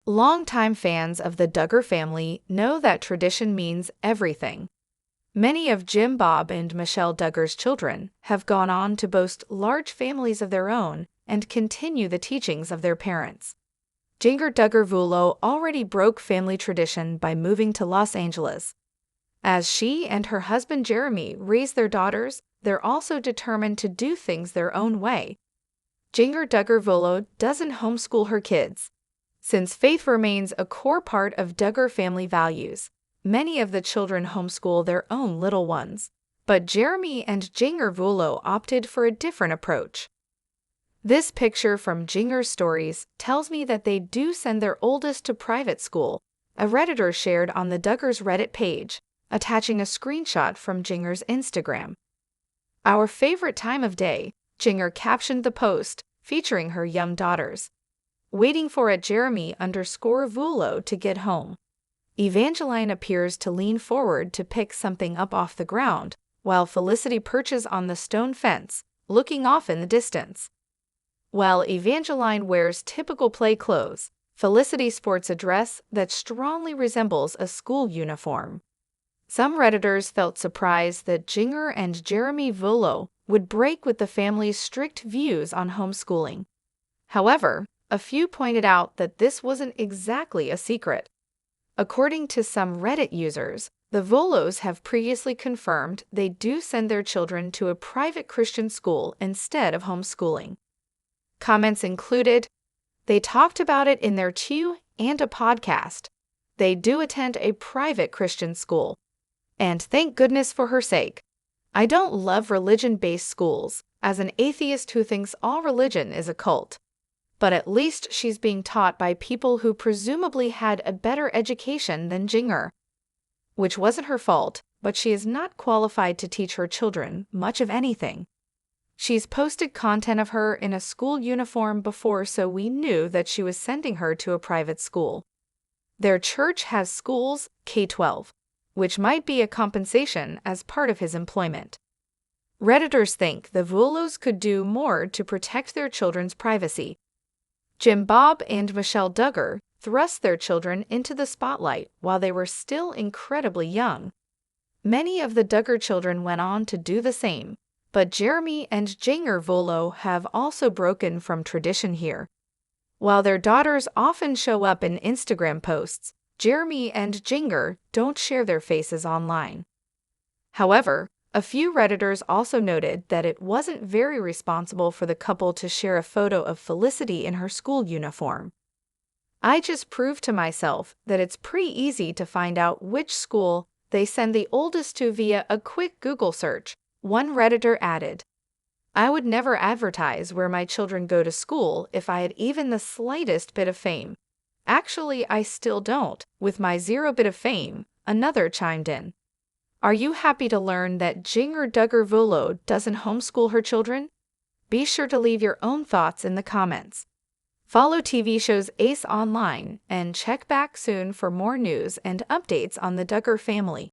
Longtime fans of the Duggar family know that tradition means everything. Many of Jim Bob and Michelle Duggar's children have gone on to boast large families of their own and continue the teachings of their parents. Jinger Duggar already broke family tradition by moving to Los Angeles. As she and her husband Jeremy raise their daughters, they're also determined to do things their own way. Jinger Duggar doesn't homeschool her kids. Since faith remains a core part of Duggar family values, many of the children homeschool their own little ones. But Jeremy and Jinger opted for a different approach. This picture from Jinger's stories tells me that they do send their oldest to private school, a Redditor shared on the Duggars Reddit page, attaching a screenshot from Jinger's Instagram. "Our favorite time of day," Jinger captioned the post, featuring her young daughters. "Waiting for a Jeremy_Vulo to get home." Evangeline appears to lean forward to pick something up off the ground, while Felicity perches on the stone fence, looking off in the distance. While Evangeline wears typical play clothes, Felicity sports a dress that strongly resembles a school uniform. Some Redditors felt surprised that Jinger and Jeremy would break with the family's strict views on homeschooling. However, a few pointed out that this wasn't exactly a secret. According to some Reddit users, the Volos have previously confirmed they do send their children to a private Christian school instead of homeschooling. Comments included, "They talked about it in their and a podcast. They do attend a private Christian school. And thank goodness for her sake. I don't love religion-based schools, as an atheist who thinks all religion is a cult. But at least she's being taught by people who presumably had a better education than Jinger." Which wasn't her fault, but she is not qualified to teach her children much of anything. She's posted content of her in a school uniform before, so we knew that she was sending her to a private school. Their church has schools K-12, which might be a compensation as part of his employment. Redditors think the Volos could do more to protect their children's privacy. Jim Bob and Michelle Duggar thrust their children into the spotlight while they were still incredibly young. Many of the Duggar children went on to do the same, but Jeremy and Jinger have also broken from tradition here. While their daughters often show up in Instagram posts, Jeremy and Jinger don't share their faces online. However, a few Redditors also noted that it wasn't very responsible for the couple to share a photo of Felicity in her school uniform. "I just proved to myself that it's pretty easy to find out which school they send the oldest to via a quick Google search," one Redditor added. "I would never advertise where my children go to school if I had even the slightest bit of fame. Actually, I still don't, with my 0 bit of fame," another chimed in. Are you happy to learn that Jinger Duggar doesn't homeschool her children? Be sure to leave your own thoughts in the comments. Follow TV shows Ace online and check back soon for more news and updates on the Duggar family.